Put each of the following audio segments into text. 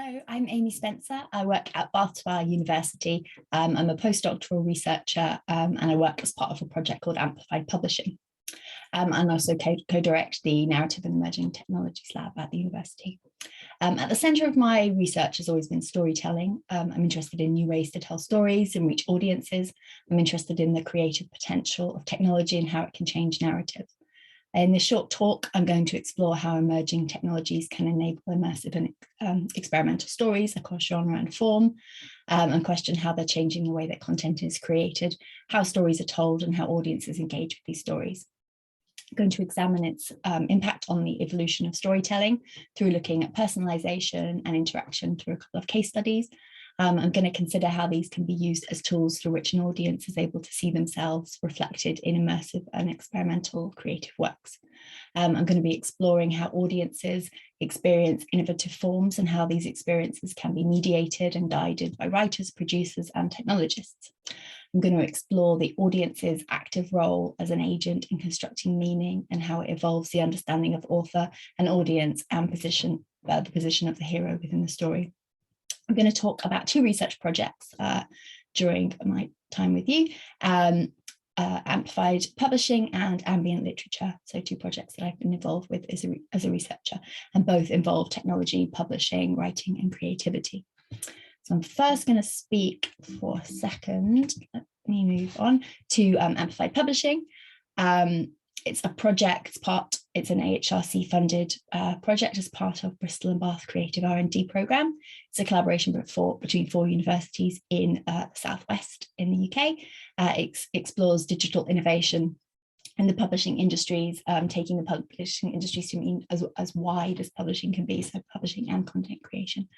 Hello, I'm Amy Spencer. I work at Bath University. I'm a postdoctoral researcher and I work as part of a project called Amplified Publishing and also co-direct the Narrative and Emerging Technologies Lab at the university. At the centre of my research has always been storytelling. I'm interested in new ways to tell stories and reach audiences. I'm interested in the creative potential of technology and how it can change narratives. In this short talk, I'm going to explore how emerging technologies can enable immersive and experimental stories across genre and form, and question how they're changing the way that content is created, how stories are told, and how audiences engage with these stories. I'm going to examine its impact on the evolution of storytelling through looking at personalisation and interaction through a couple of case studies. I'm going to consider how these can be used as tools through which an audience is able to see themselves reflected in immersive and experimental creative works. I'm going to be exploring how audiences experience innovative forms and how these experiences can be mediated and guided by writers, producers, and technologists. I'm going to explore the audience's active role as an agent in constructing meaning and how it evolves the understanding of author and audience and the position of the hero within the story. I'm going to talk about two research projects during my time with you, Amplified Publishing and Ambient Literature. So two projects that I've been involved with as a researcher, and both involve technology, publishing, writing, and creativity. So I'm first going to speak for a second. Let me move on to Amplified Publishing. It's a project it's an AHRC funded project as part of Bristol and Bath Creative R&D programme. It's a collaboration between four universities in the Southwest in the UK. It explores digital innovation in the publishing industries, taking the publishing industries to mean as wide as publishing can be, so publishing and content creation.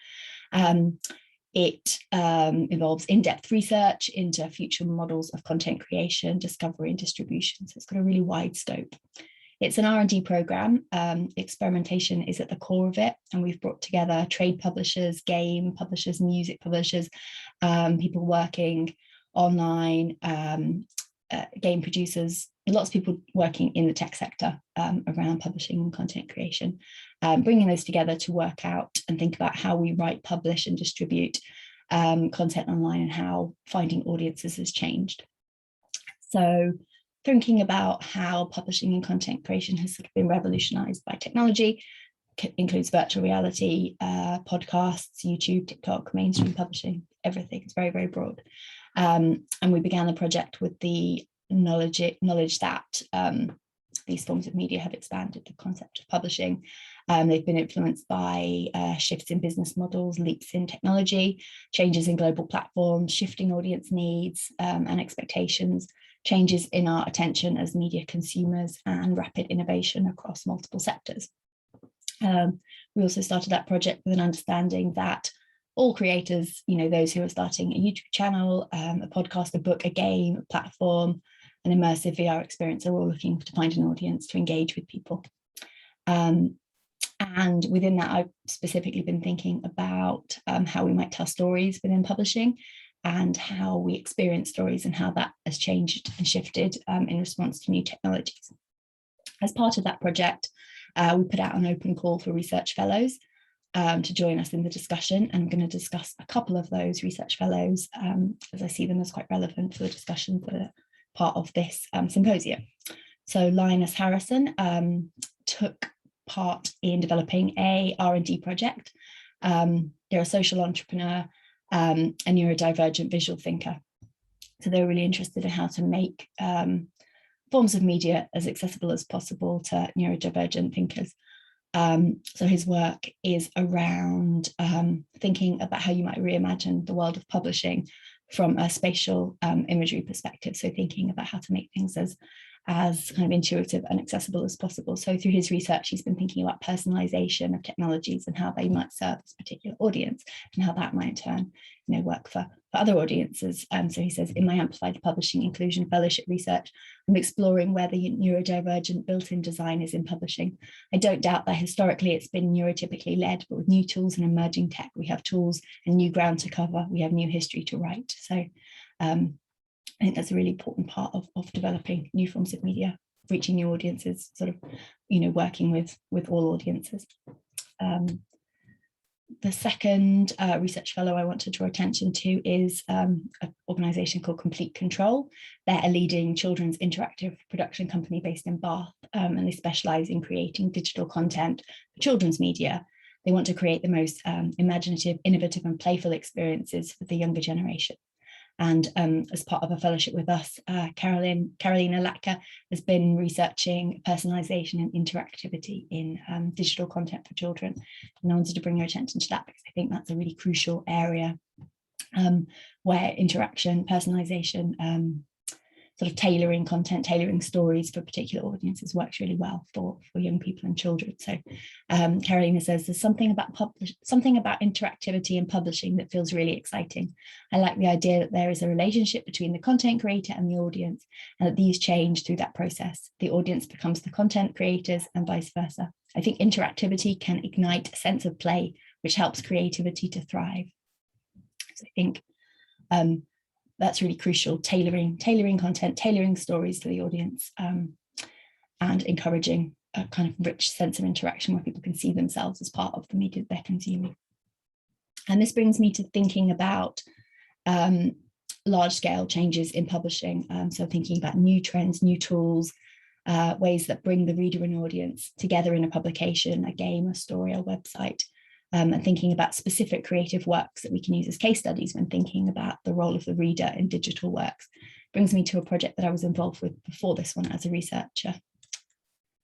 It involves in-depth research into future models of content creation, discovery and distribution. So it's got a really wide scope. It's an R&D programme. Experimentation is at the core of it. And we've brought together trade publishers, game publishers, music publishers, people working online, game producers, lots of people working in the tech sector around publishing and content creation, bringing those together to work out and think about how we write, publish and distribute content online and how finding audiences has changed. So thinking about how publishing and content creation has sort of been revolutionized by technology, includes virtual reality, podcasts, YouTube, TikTok, mainstream publishing, everything. It's very, very broad. And we began the project with the knowledge that these forms of media have expanded the concept of publishing. They've been influenced by shifts in business models, leaps in technology, changes in global platforms, shifting audience needs and expectations, changes in our attention as media consumers, and rapid innovation across multiple sectors. We also started that project with an understanding that all creators, those who are starting a YouTube channel, a podcast, a book, a game, a platform, an immersive VR experience, are all looking to find an audience to engage with people. And within that, I've specifically been thinking about how we might tell stories within publishing and how we experience stories and how that has changed and shifted in response to new technologies. As part of that project, we put out an open call for research fellows to join us in the discussion. And I'm going to discuss a couple of those research fellows as I see them as quite relevant for the discussion that are part of this symposium. So Linus Harrison took part in developing a R&D project. They're a social entrepreneur, a neurodivergent visual thinker. So they're really interested in how to make forms of media as accessible as possible to neurodivergent thinkers. So his work is around thinking about how you might reimagine the world of publishing from a spatial imagery perspective. So thinking about how to make things as kind of intuitive and accessible as possible. So through his research, he's been thinking about personalization of technologies and how they might serve this particular audience and how that might in turn, work for other audiences. So he says, in my Amplified Publishing Inclusion Fellowship research, I'm exploring where the neurodivergent built-in design is in publishing. I don't doubt that historically it's been neurotypically led, but with new tools and emerging tech, we have tools and new ground to cover. We have new history to write. So I think that's a really important part of developing new forms of media, reaching new audiences, sort of, working with all audiences. The second research fellow I want to draw attention to is an organisation called Complete Control. They're a leading children's interactive production company based in Bath, and they specialise in creating digital content for children's media. They want to create the most imaginative, innovative and playful experiences for the younger generation. And as part of a fellowship with us, Carolina Latka has been researching personalisation and interactivity in digital content for children. And I wanted to bring your attention to that because I think that's a really crucial area where interaction, personalisation, sort of tailoring content, tailoring stories for particular audiences works really well for young people and children. So Carolina says there's something about interactivity in publishing that feels really exciting. I like the idea that there is a relationship between the content creator and the audience, and that these change through that process. The audience becomes the content creators and vice versa. I think interactivity can ignite a sense of play, which helps creativity to thrive. So I think that's really crucial, tailoring content, tailoring stories to the audience, and encouraging a kind of rich sense of interaction where people can see themselves as part of the media they're consuming. And this brings me to thinking about large-scale changes in publishing. So thinking about new trends, new tools, ways that bring the reader and audience together in a publication, a game, a story, a website. And thinking about specific creative works that we can use as case studies when thinking about the role of the reader in digital works. Brings me to a project that I was involved with before this one as a researcher.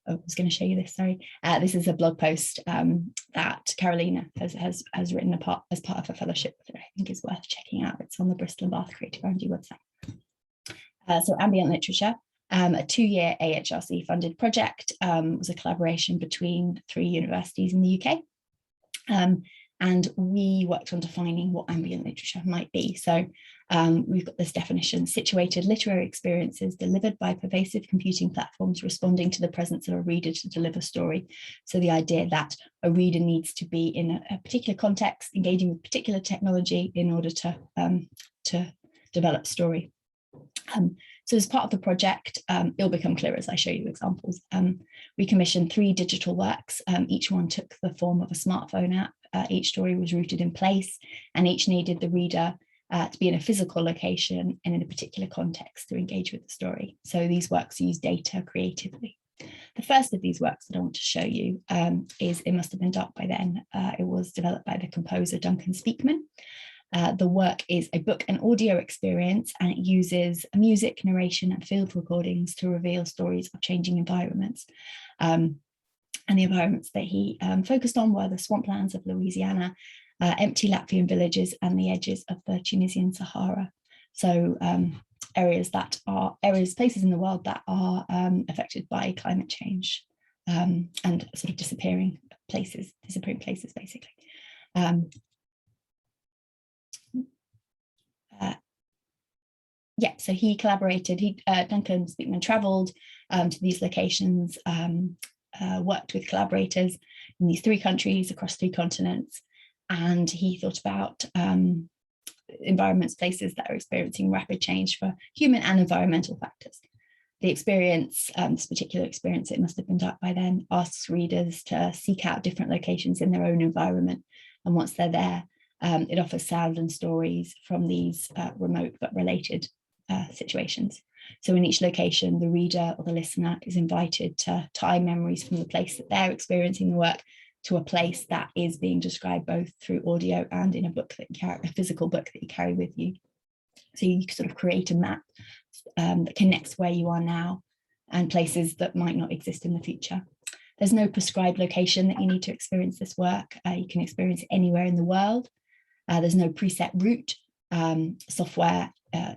Oh, I was going to show you this, sorry. This is a blog post that Carolina has written as part of a fellowship that I think is worth checking out. It's on the Bristol and Bath Creative R&D website. So Ambient Literature, a 2-year AHRC funded project, was a collaboration between 3 universities in the UK. And we worked on defining what ambient literature might be. So we've got this definition: situated literary experiences delivered by pervasive computing platforms responding to the presence of a reader to deliver story. So the idea that a reader needs to be in a particular context, engaging with particular technology in order to develop story. So as part of the project, it'll become clearer as I show you examples. We commissioned 3 digital works. Each one took the form of a smartphone app. Each story was rooted in place, and each needed the reader to be in a physical location and in a particular context to engage with the story. So these works use data creatively. The first of these works that I want to show you is It Must Have Been Dark by Then. It was developed by the composer Duncan Speakman. The work is a book and audio experience, and it uses music, narration and field recordings to reveal stories of changing environments. And the environments that he focused on were the swamplands of Louisiana, empty Latvian villages and the edges of the Tunisian Sahara. So places in the world that are affected by climate change and sort of disappearing places basically. So he collaborated, Duncan Speakman travelled to these locations, worked with collaborators in these 3 countries across 3 continents, and he thought about environments, places that are experiencing rapid change for human and environmental factors. The experience, this particular experience, It Must Have Been Dark by Then, asks readers to seek out different locations in their own environment, and once they're there, it offers sound and stories from these remote but related situations. So in each location, the reader or the listener is invited to tie memories from the place that they're experiencing the work to a place that is being described both through audio and in a book that you carry, a physical book that you carry with you. So you sort of create a map that connects where you are now and places that might not exist in the future. There's no prescribed location that you need to experience this work. You can experience it anywhere in the world. There's no preset route. Software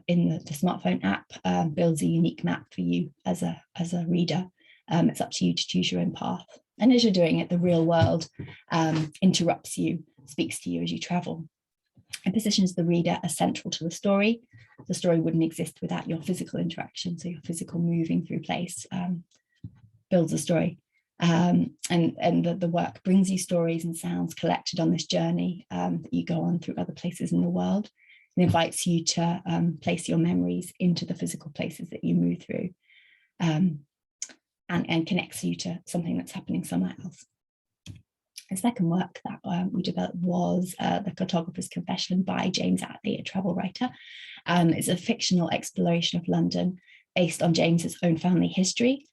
in the smartphone app builds a unique map for you as a reader. It's up to you to choose your own path. And as you're doing it, the real world interrupts you, speaks to you as you travel. It positions the reader as central to the story. The story wouldn't exist without your physical interaction, so your physical moving through place builds a story. And the work brings you stories and sounds collected on this journey that you go on through other places in the world. It invites you to place your memories into the physical places that you move through, and connects you to something that's happening somewhere else. The second work that we developed was The Cartographer's Confession by James Atlee, a travel writer. It's a fictional exploration of London based on James's own family history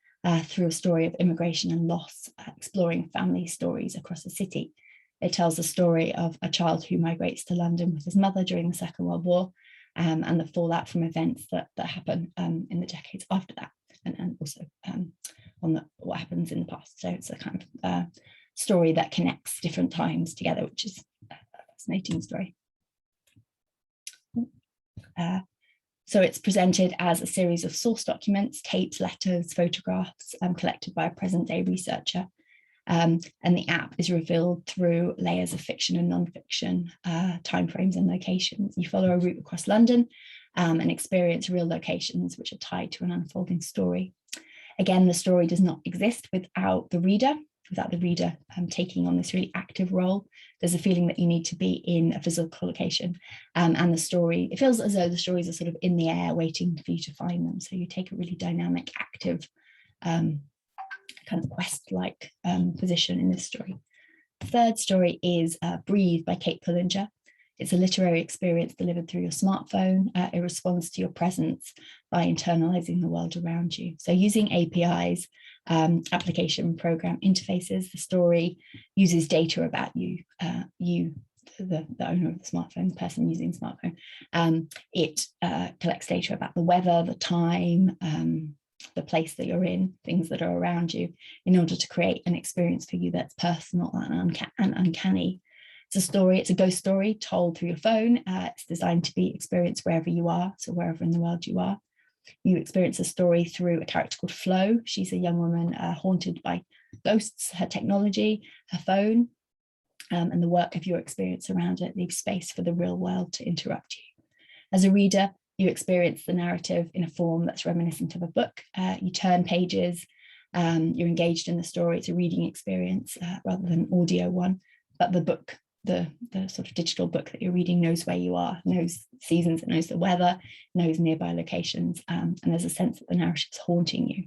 through a story of immigration and loss, exploring family stories across the city. It tells the story of a child who migrates to London with his mother during the Second World War, and the fallout from events that happen in the decades after that, and also on what happens in the past. So it's a kind of story that connects different times together, which is a fascinating story. So it's presented as a series of source documents, tapes, letters, photographs collected by a present-day researcher. And the app is revealed through layers of fiction and non-fiction, timeframes and locations. You follow a route across London and experience real locations which are tied to an unfolding story. Again, the story does not exist without the reader taking on this really active role. There's a feeling that you need to be in a physical location, and the story, it feels as though the stories are sort of in the air waiting for you to find them. So you take a really dynamic, active, kind of quest-like position in this story. The third story is Breathe by Kate Pullinger. It's a literary experience delivered through your smartphone. It responds to your presence by internalizing the world around you. So using APIs, application program interfaces, the story uses data about you, the owner of the smartphone, the person using the smartphone. It collects data about the weather, the time, the place that you're in, things that are around you, in order to create an experience for you that's personal and uncanny. It's a story, it's a ghost story told through your phone. It's designed to be experienced wherever you are, so wherever in the world you are. You experience a story through a character called Flo. She's a young woman haunted by ghosts. Her technology, her phone, and the work of your experience around it leaves space for the real world to interrupt you. As a reader, you experience the narrative in a form that's reminiscent of a book. You turn pages, you're engaged in the story. It's a reading experience rather than an audio one, but the book, the sort of digital book that you're reading knows where you are, knows seasons, it knows the weather, knows nearby locations, and there's a sense that the narrative is haunting you.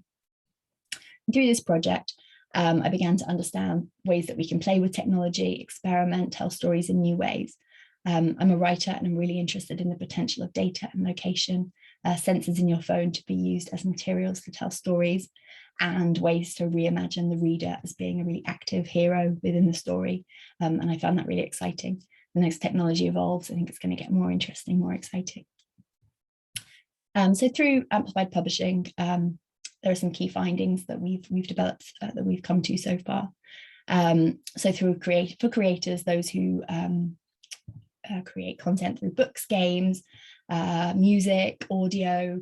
And through this project, I began to understand ways that we can play with technology, experiment, tell stories in new ways. I'm a writer and I'm really interested in the potential of data and location, sensors in your phone to be used as materials to tell stories, and ways to reimagine the reader as being a really active hero within the story. And I found that really exciting. And as technology evolves, I think it's going to get more interesting, more exciting. So through Amplified Publishing, there are some key findings that we've developed, that we've come to so far. So for creators, those who create content through books, games, music, audio,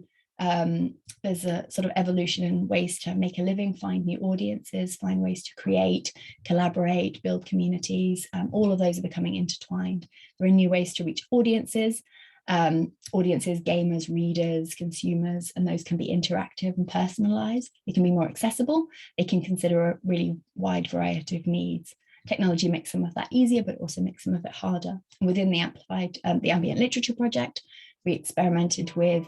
there's a sort of evolution in ways to make a living, find new audiences, find ways to create, collaborate, build communities. All of those are becoming intertwined. There are new ways to reach audiences, gamers, readers, consumers, and those can be interactive and personalized. They can be more accessible. They can consider a really wide variety of needs. Technology makes some of that easier, but also makes some of it harder. And within the Ambient Literature project, we experimented with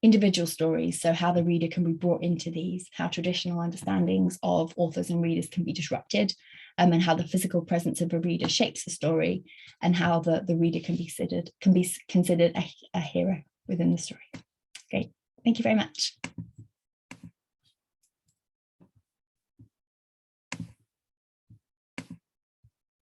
individual stories, so how the reader can be brought into these, how traditional understandings of authors and readers can be disrupted, and how the physical presence of a reader shapes the story, and how the reader can be considered a hero within the story. Great, thank you very much.